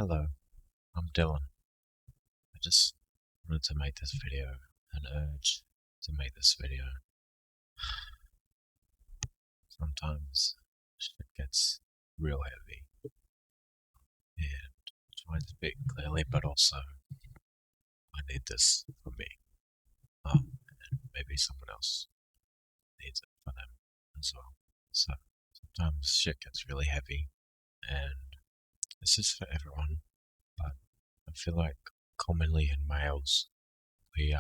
Hello, I'm Dylan. I just wanted to make this video, an urge to make this video. Sometimes shit gets real heavy, and I'm trying to speak clearly, but also I need this for me. And maybe someone else needs it for them as well. So sometimes shit gets really heavy, and this is for everyone, but I feel like commonly in males, we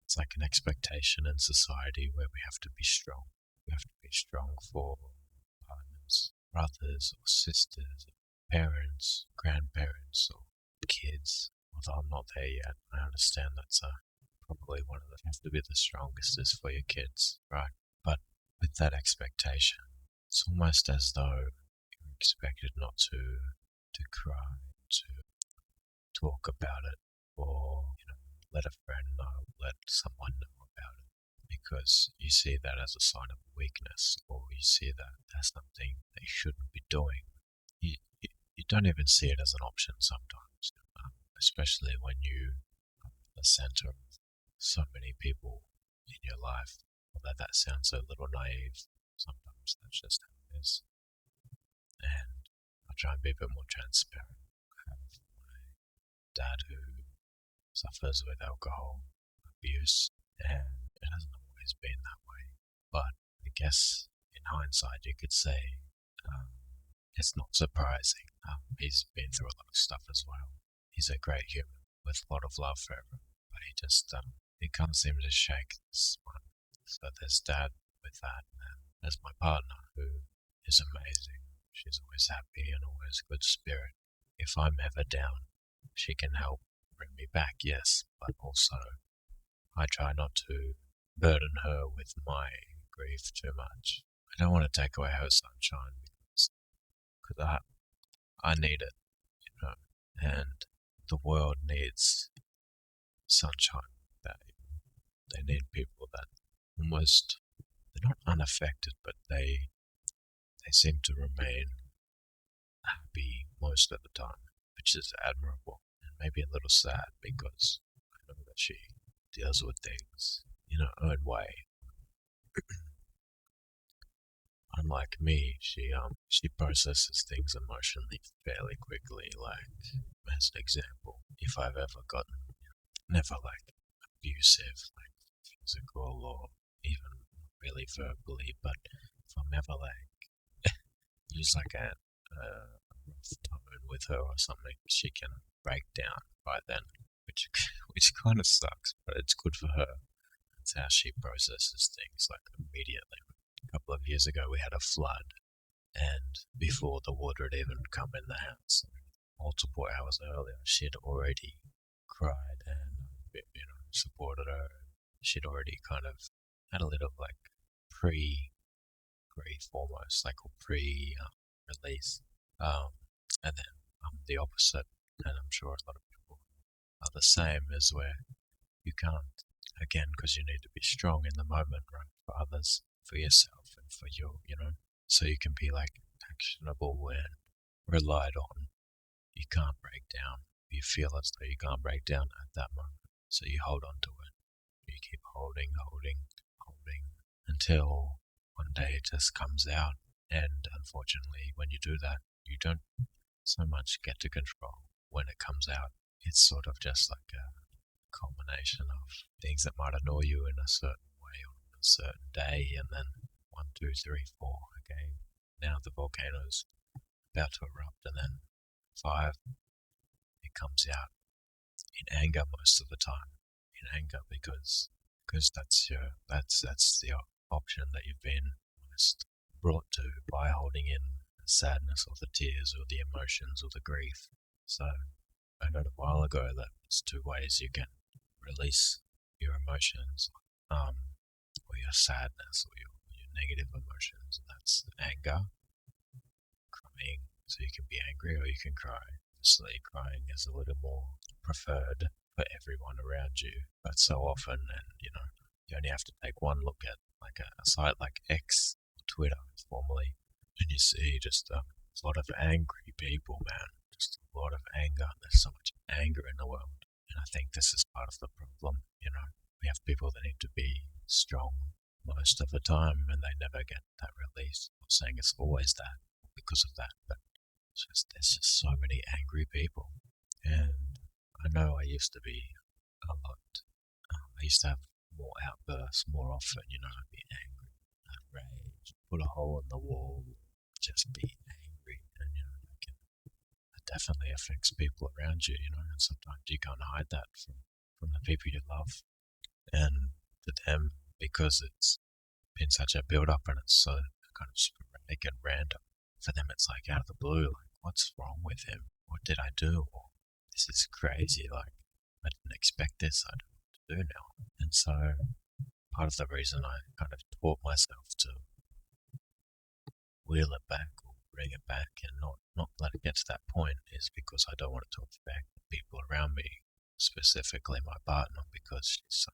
it's like an expectation in society where we have to be strong. We have to be strong for partners, brothers or sisters, parents, grandparents or kids. Although I'm not there yet, I understand that's probably one of the, you have to be the strongest is for your kids, right? But with that expectation, it's almost as though you're expected not to cry, to talk about it, or let a friend know, let someone know about it, because you see that as a sign of weakness, or you see that as something that you shouldn't be doing. You don't even see it as an option sometimes, especially when you are the center of so many people in your life. Although that sounds a little naive, sometimes that's just how it is. And I try and be a bit more transparent. I have my dad who suffers with alcohol abuse, and it hasn't always been that way. But I guess in hindsight, you could say it's not surprising. He's been through a lot of stuff as well. He's a great human with a lot of love for everyone, but he can't seem to shake this one. So there's dad with that, and then there's my partner who is amazing. She's always happy and always good spirit. If I'm ever down, she can help bring me back, yes, but also I try not to burden her with my grief too much. I don't want to take away her sunshine because I need it, and the world needs sunshine. They need people that almost, they're not unaffected, but they seem to remain happy most of the time, which is admirable and maybe a little sad because I know that she deals with things in her own way. Unlike me, she processes things emotionally fairly quickly. Like, as an example, if I've ever gotten, never like abusive, like physical or even really verbally, but if I'm ever like use like a rough tone with her or something, she can break down right then, which kind of sucks, but it's good for her. That's how she processes things, like immediately. A couple of years ago, we had a flood, and before the water had even come in the house, multiple hours earlier, she had already cried and supported her. She'd already kind of had a little like pre-grief almost, like, or pre-release. And then I'm the opposite, and I'm sure a lot of people are the same, is where you can't, again, because you need to be strong in the moment, right, for others, for yourself, and for so you can be like actionable and relied on. You can't break down. You feel as though you can't break down at that moment, so you hold on to it. You keep holding until one day it just comes out. And unfortunately, when you do that, you don't so much get to control when it comes out. It's sort of just like a culmination of things that might annoy you in a certain way on a certain day, and then 1, 2, 3, 4, okay, now the volcano's about to erupt, and then 5, it comes out in anger most of the time. In anger because that's the option that you've been almost brought to by holding in the sadness or the tears or the emotions or the grief. So I heard a while ago that there's 2 ways you can release your emotions, or your sadness or your negative emotions, and that's anger, crying, so you can be angry or you can cry. Obviously, crying is a little more preferred for everyone around you, but so often, and you only have to take one look at like a site like X, Twitter formerly, and you see just a lot of angry people, man. a lot of anger. There's so much anger in the world. And I think this is part of the problem. We have people that need to be strong most of the time and they never get that release. I'm not saying it's always that because of that, but there's just so many angry people. And I know I used to be a lot. I used to have more outbursts more often, I'd be angry, I'd rage, put a hole in the wall, just be angry. And, it definitely affects people around you, and sometimes you can't hide that from the people you love. And to them, because it's been such a build up and it's so kind of sporadic and random, for them it's like out of the blue, like, what's wrong with him? What did I do? Or, this is crazy, like, I didn't expect this, I don't know what to do now. And so part of the reason I kind of taught myself to wheel it back or bring it back and not let it get to that point is because I don't want it to affect the people around me, specifically my partner, because she's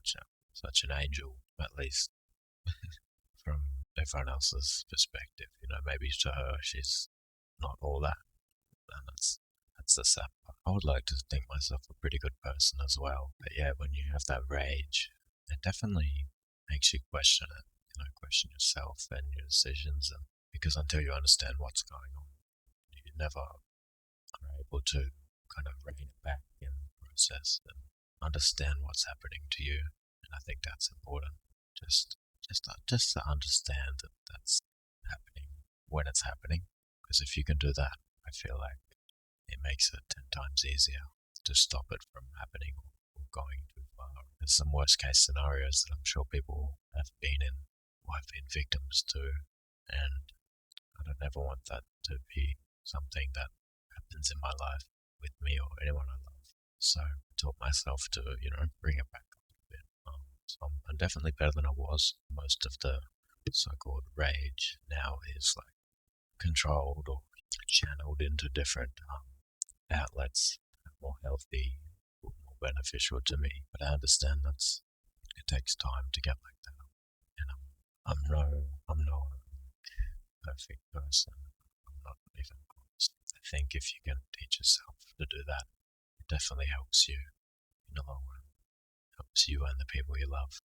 such an angel, at least from everyone else's perspective. Maybe to her she's not all that, and that's the sad part. I would like to think myself a pretty good person as well, but yeah, when you have that rage, it definitely makes you question it. Question yourself and your decisions, and because until you understand what's going on, you never are able to kind of rein it back and process and understand what's happening to you. And I think that's important. Just to understand that that's happening when it's happening. Because if you can do that, I feel like it makes it 10 times easier to stop it from happening or going too far. There's some worst case scenarios that I'm sure people have been in or have been victims to, and I don't ever want that to be something that happens in my life with me or anyone I love. So I taught myself to, bring it back a little bit. So I'm definitely better than I was. Most of the so-called rage now is like controlled or channeled into different outlets, more healthy, more beneficial to me. But I understand it takes time to get like that. And I'm no perfect person. I'm not even close. I think if you can teach yourself to do that, it definitely helps you in the long run. Helps you and the people you love.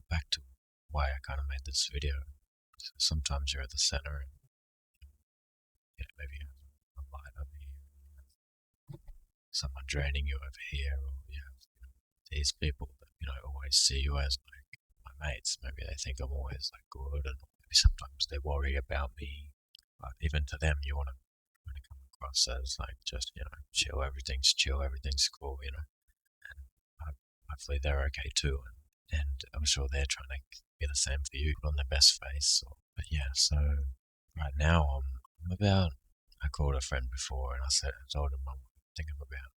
Back to why I kind of made this video. So sometimes you're at the center and maybe you have a light over here, someone draining you over here, or you have these people that always see you as like my mates. Maybe they think I'm always like good, and maybe sometimes they worry about me. But even to them, you want to come across as like just chill, everything's chill, everything's cool, and hopefully they're okay too. And I'm sure they're trying to be the same for you, put on their best face. But yeah, so right now I'm about. I called a friend before and I told him I think I'm about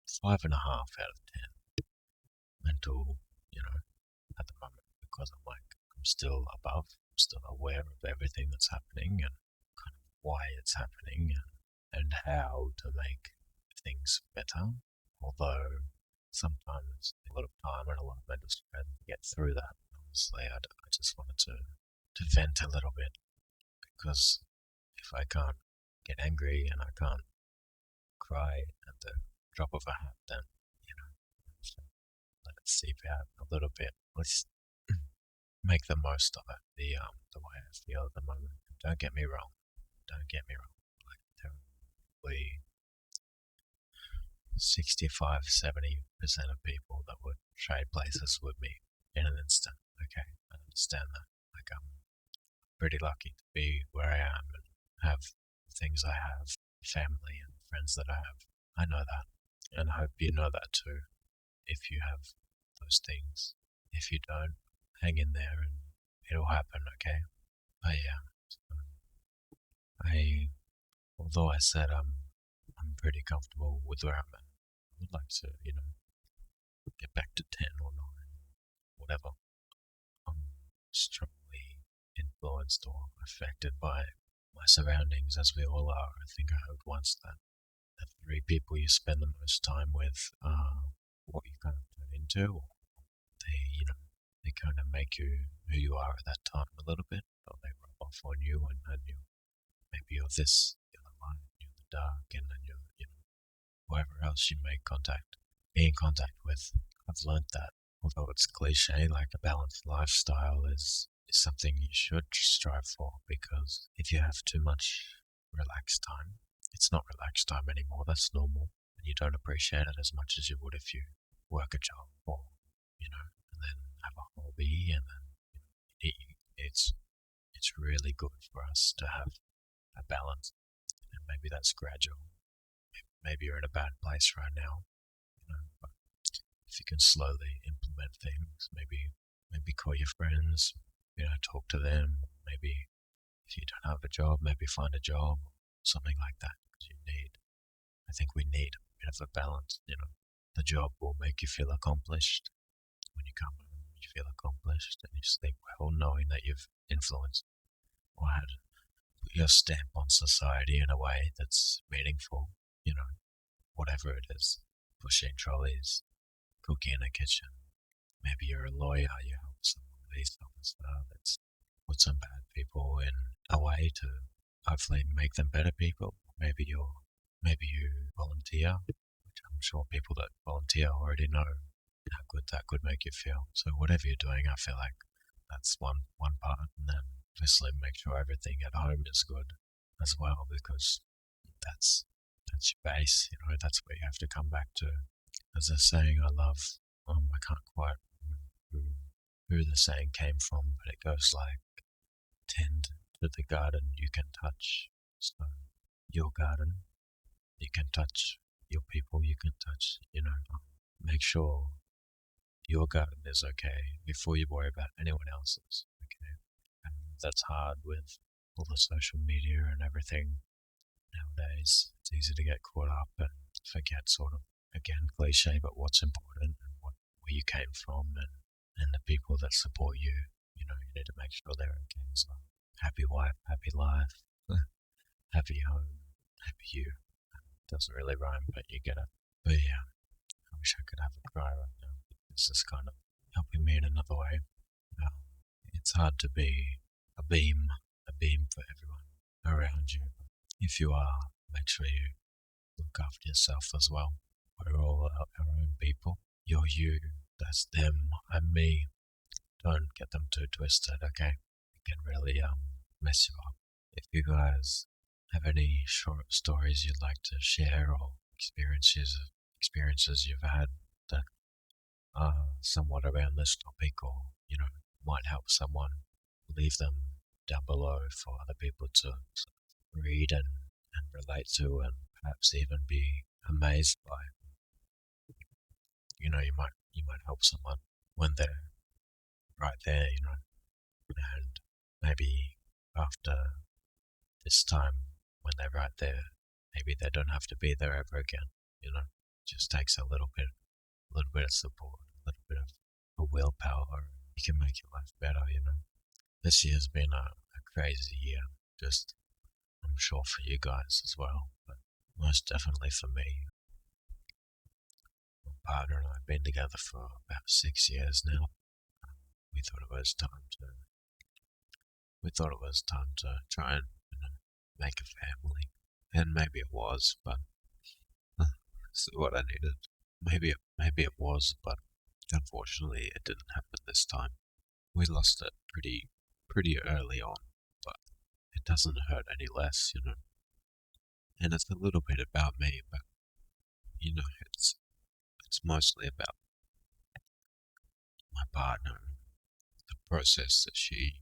5.5 out of 10 mental, at the moment, because I'm still above, I'm still aware of everything that's happening and kind of why it's happening and how to make things better. Although sometimes a lot of time and a lot of mental strength to get through that. Honestly, I just wanted to vent a little bit, because if I can't get angry and I can't cry at the drop of a hat, then just let it seep out a little bit. Let's make the most of it. The way I feel at the moment. Don't get me wrong. Like, there are probably 65-70% of people that would trade places with me in an instant. Okay, I understand that. Like, I'm pretty lucky to be where I am and have things I have, family and friends that I have. I know that, and I hope you know that too, if you have those things. If you don't, hang in there and it'll happen, okay? But yeah, although I said I'm pretty comfortable with where I'm at, I would like to, get back to 10 or 9, whatever. I'm strongly influenced or affected by my surroundings, as we all are. I think I heard once that the 3 people you spend the most time with are what you kind of turn into. Or they kind of make you who you are at that time a little bit, or they rub off on you, and maybe you're this, you're the light, you're the dark, and then else you be in contact with. I've learned that although it's cliche, like a balanced lifestyle is something you should strive for, because if you have too much relaxed time, it's not relaxed time anymore, that's normal, and you don't appreciate it as much as you would if you work a job or, and then have a hobby, and then it's it's really good for us to have a balance, and maybe that's gradual. Maybe you're in a bad place right now, but if you can slowly implement things, maybe call your friends, talk to them. Maybe if you don't have a job, maybe find a job, something like that. Because I think we need a bit of a balance. The job will make you feel accomplished. When you come home, you feel accomplished, and you sleep well, knowing that you've influenced or had put your stamp on society in a way that's meaningful. Whatever it is, pushing trolleys, cooking in a kitchen. Maybe you're a lawyer, you help someone with these stuff. Let's put some bad people in a way to hopefully make them better people. Maybe you volunteer, which I'm sure people that volunteer already know how good that could make you feel. So whatever you're doing, I feel like that's one part, and then obviously make sure everything at home is good as well, because that's your base. That's where you have to come back to. There's a saying I love. I can't quite remember who the saying came from, but it goes like, tend to the garden you can touch. So your garden, you can touch. Your people, you can touch. Make sure your garden is okay before you worry about anyone else's. Okay, and that's hard with all the social media and everything nowadays. It's easy to get caught up and forget, sort of, again, cliche, but what's important, and where you came from, and the people that support you. You need to make sure they're okay as well. Happy wife, happy life, happy home, happy you. Doesn't really rhyme, but you get it. But yeah, I wish I could have a cry right now. This is kind of helping me in another way. It's hard to be a beam for everyone around you. If you are, make sure you look after yourself as well. We're all our own people. You're you, that's them, I'm me. Don't get them too twisted, okay? It can really mess you up. If you guys have any short stories you'd like to share, or experiences you've had that are somewhat around this topic, or might help someone, leave them down below for other people to read and relate to, and perhaps even be amazed by. You might help someone when they're right there, and maybe after this time, when they're right there, maybe they don't have to be there ever again. It just takes a little bit of support, a little bit of a willpower. You can make your life better. This year's been a crazy year. Just, I'm sure for you guys as well, but most definitely for me. My partner and I have been together for about 6 years now. We thought it was time to try and make a family, and maybe it was, but this is what I needed. Maybe it was, but unfortunately it didn't happen this time. We lost it pretty early on, but it doesn't hurt any less, And it's a little bit about me, but it's mostly about my partner, the process that she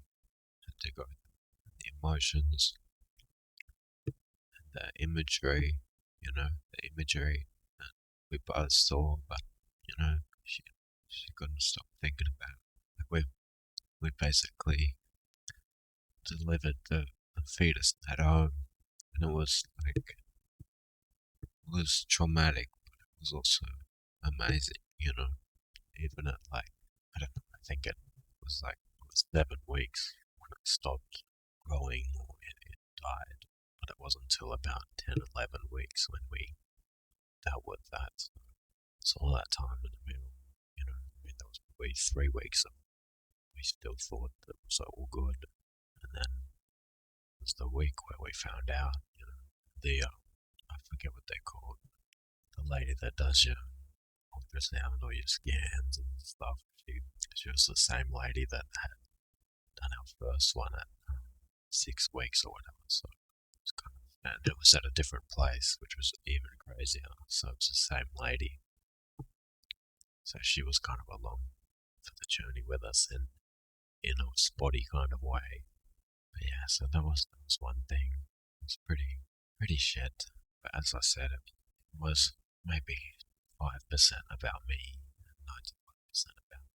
had to go through, the emotions, the imagery, the imagery that we both saw, but she couldn't stop thinking about it. Like we basically delivered the fetus at home, and it was traumatic, but it was also amazing, Even at I don't know, I think it was 7 weeks when it stopped growing, or it died, but it wasn't until about 10, 11 weeks when we dealt with that. So all that time in the middle, there was probably 3 weeks of we still thought that it was all good, and then it was the week where we found out, the I forget what they called, the lady that does your ultrasound or your scans and stuff. She was the same lady that had done our first one at 6 weeks or whatever. So it was kind of, and it was at a different place, which was even crazier. So it's the same lady. So she was kind of along for the journey with us in a spotty kind of way. But yeah, so that was one thing. It was pretty shit. But as I said, it was maybe 5% about me, and 95% about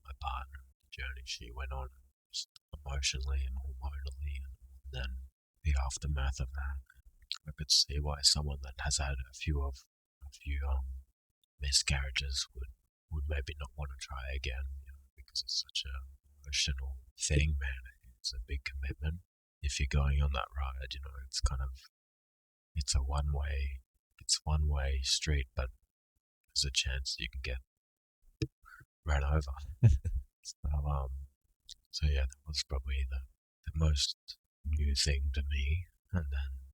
my partner, the journey she went on, just emotionally and hormonally, and then the aftermath of that. I could see why someone that has had a few miscarriages would maybe not want to try again, because it's such a emotional thing, man. It's a big commitment. If you're going on that ride, it's kind of it's a one way street, but there's a chance you can get ran over. So yeah, that was probably the most new thing to me. And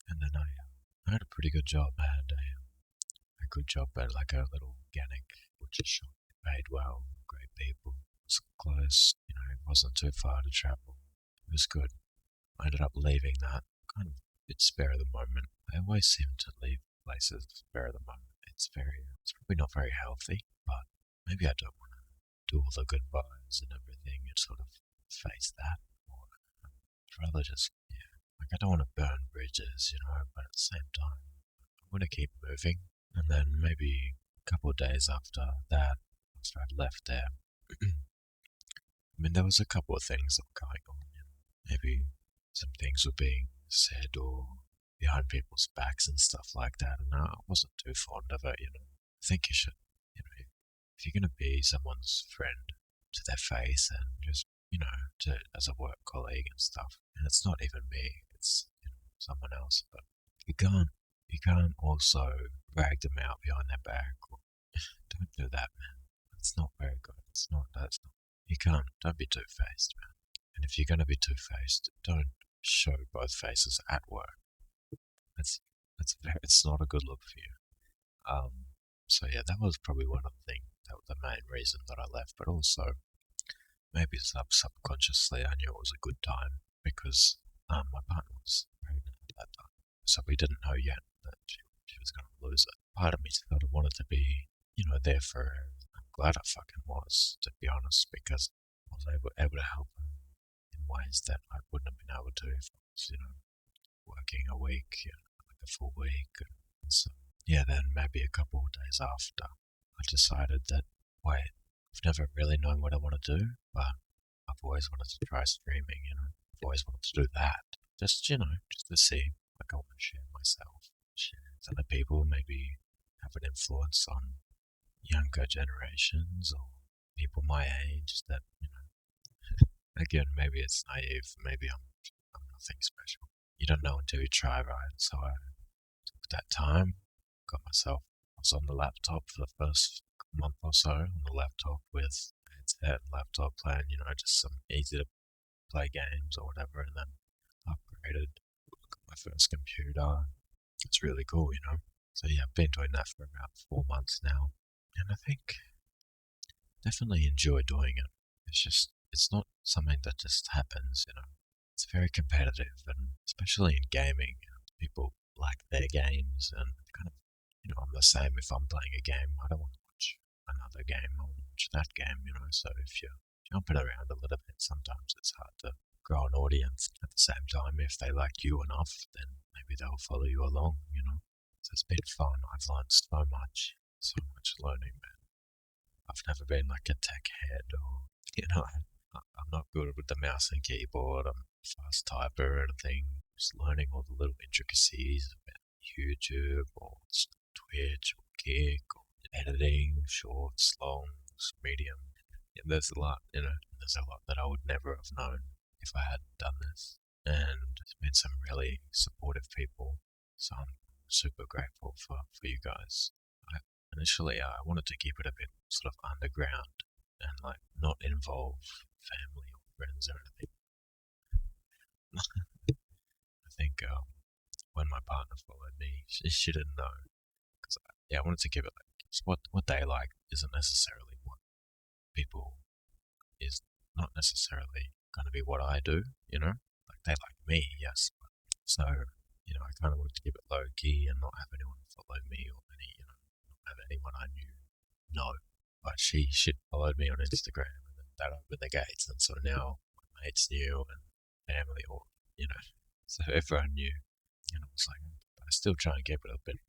then I had a pretty good job. I had a good job at like a little organic butcher shop. It paid well, great people. It was close, it wasn't too far to travel. It was good. I ended up leaving that kind of a bit spare of the moment. I always seem to leave places spare of the moment. It's probably not very healthy, but maybe I don't want to do all the goodbyes and everything and sort of face that. Or I'd rather just, like I don't want to burn bridges, but at the same time, I want to keep moving. And then maybe a couple of days after that, after I'd left there, I mean, there was a couple of things that were going on. Maybe some things were being said or behind people's backs and stuff like that, and I wasn't too fond of it. I think you should, if you're going to be someone's friend to their face and just, as a work colleague and stuff, and it's not even me, it's someone else, but you can't also drag them out behind their back. Or, don't do that, man. It's not very good. You can't. Don't be two-faced, man. And if you're going to be two-faced, don't show both faces at work. It's not a good look for you. So yeah, that was probably one of the things. That was the main reason that I left. But also, maybe subconsciously, I knew it was a good time because my partner was pregnant at that time, so we didn't know yet that she was going to lose it. Part of me sort of wanted to be, there for her. I'm glad I fucking was, to be honest, because I was able to help her in ways that I wouldn't have been able to if I was, working a week, like a full week. And so, yeah, then maybe a couple of days after, I decided that, wait, I've never really known what I want to do, but I've always wanted to try streaming, I've always wanted to do that. Just to see, like I want to share myself, share with other people, maybe have an influence on younger generations or people my age that, again, maybe it's naive, maybe I'm nothing special. You don't know until you try, right? So I took that time, I was on the laptop for the first month or so, on the laptop with headset and laptop playing, just some easy to play games or whatever, and then upgraded, got my first computer. It's really cool, So yeah, I've been doing that for about 4 months now, and I think definitely enjoy doing it. It's not something that just happens, It's very competitive, and especially in gaming, people like their games, and kind of, I'm the same. If I'm playing a game, I don't want to watch another game. I want to watch that game, So if you're jumping around a little bit, sometimes it's hard to grow an audience. At the same time, if they like you enough, then maybe they'll follow you along, So it's been fun. I've learned so much learning, man. I've never been like a tech head or, I'm not good with the mouse and keyboard. I'm a fast typer or anything. Just learning all the little intricacies about YouTube or Twitch or Kick or editing, shorts, longs, medium. Yeah, there's a lot, there's a lot that I would never have known if I hadn't done this. And there's been some really supportive people. So I'm super grateful for you guys. Initially, I wanted to keep it a bit sort of underground and like not involve family or friends or anything. I think when my partner followed me, she didn't know because yeah, I wanted to give it like what they like isn't necessarily what people is not necessarily going to be what I do. Like they like me, yes. So I kind of wanted to keep it low key and not have anyone follow me or not have anyone I knew know. But she followed me on Instagram, and then that opened the gates, and so now my mates knew and family, or so everyone knew. And I was like, I still try and keep it a bit,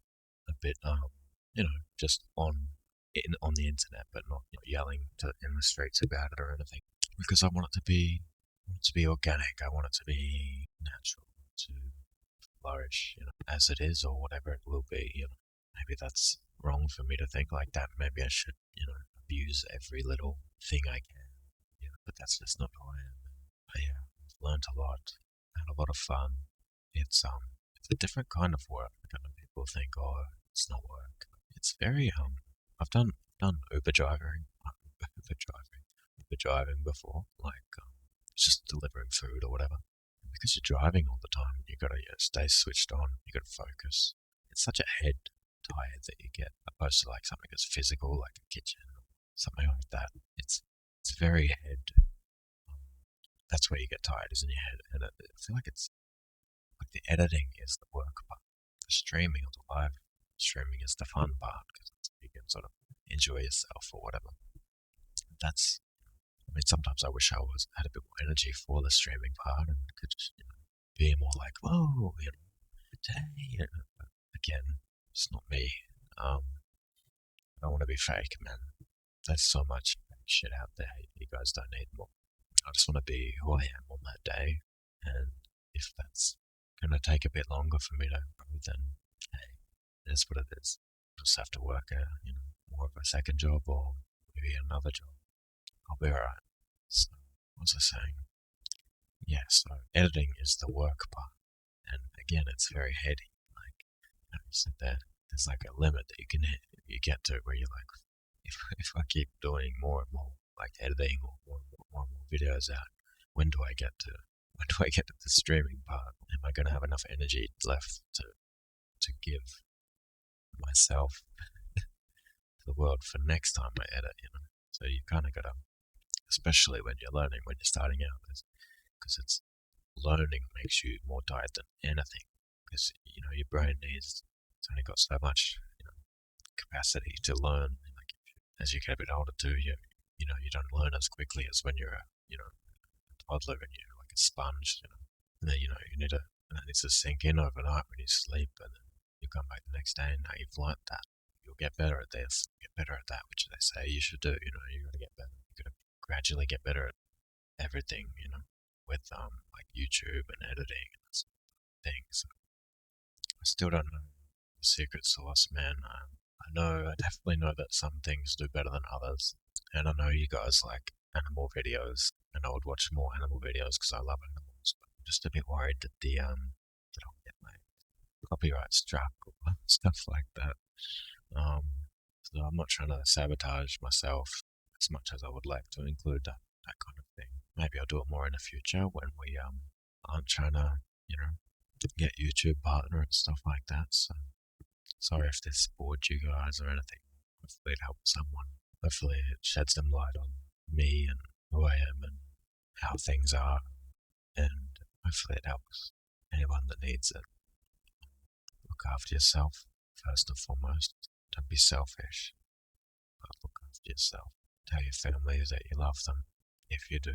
just on the internet, but not yelling in the streets about it or anything. Because I want it to be organic. I want it to be natural, to flourish, as it is or whatever it will be. Maybe that's wrong for me to think like that. Maybe I should, abuse every little thing I can. But that's just not who I am. But yeah, I've learned a lot, had a lot of fun. It's a different kind of work. I know people think, oh, it's not work. It's very I've done Uber driving before, like just delivering food or whatever. And because you're driving all the time, you gotta stay switched on. You gotta focus. It's such a head tired that you get, opposed to like something that's physical, like a kitchen or something like that. It's very head. That's where you get tired, is in your head. And I feel like it's like the editing is the work part. The streaming or the live streaming is the fun part because you can sort of enjoy yourself or whatever. Sometimes I wish I had a bit more energy for the streaming part and could just be more like, whoa, today. But again, it's not me. I don't want to be fake, man. There's so much fake shit out there. You guys don't need more. I just want to be who I am on that day, and if that's gonna take a bit longer for me to grow, then hey, it is what it is. Just have to work more of a second job or maybe another job. I'll be alright. So, what was I saying? Yeah, so editing is the work part, and again, it's very heady. Like you said, there's like a limit that you get to where you're like, if I keep doing more and more like editing or more and more videos out, when do I get to the streaming part? Am I going to have enough energy left to give myself to the world for next time I edit? So you kind of got to, especially when you're learning, when you're starting out, because it's learning makes you more tired than anything. Because your brain it's only got so much capacity to learn. Like as you get a bit older too, you don't learn as quickly as when you're a toddler and you're like a sponge. And then and it needs to sink in overnight when you sleep, and then you come back the next day and now you've learnt that. You'll get better at this, get better at that, which they say you should do. You got to get better. You got to gradually get better at everything. With like YouTube and editing and that sort of thing. So I still don't know the secret sauce, man. I definitely know that some things do better than others, and I know you guys like animal videos, and I would watch more animal videos because I love animals. But I'm just a bit worried that that I'll get my copyright struck or stuff like that. So I'm not trying to sabotage myself as much as I would like to include that kind of thing. Maybe I'll do it more in the future when we aren't trying to get YouTube partner and stuff like that. So sorry if this bored you guys or anything. Hopefully it helps someone. Hopefully it sheds some light on me and who I am and how things are, and hopefully it helps anyone that needs it. Look after yourself first and foremost. Don't be selfish, but look after yourself. Tell your family that you love them if you do.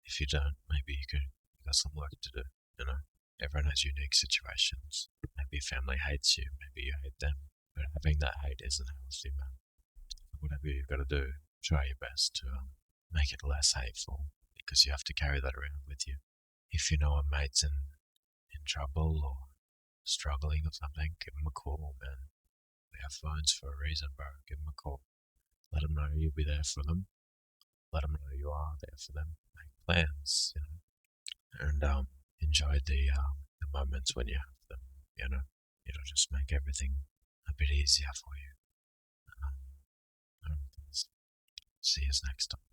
If you don't, maybe you got some work to do. Everyone has unique situations. Maybe your family hates you, maybe you hate them, but having that hate isn't healthy, man. Whatever you've got to do, try your best to make it less hateful, because you have to carry that around with you. If you know a mate's in trouble or struggling or something, give them a call, man. We have phones for a reason, bro. Give them a call. Let them know you'll be there for them. Let them know you are there for them. Make plans, and enjoy the moments when you have them. It'll just make everything a bit easier for you. Um, see you next time.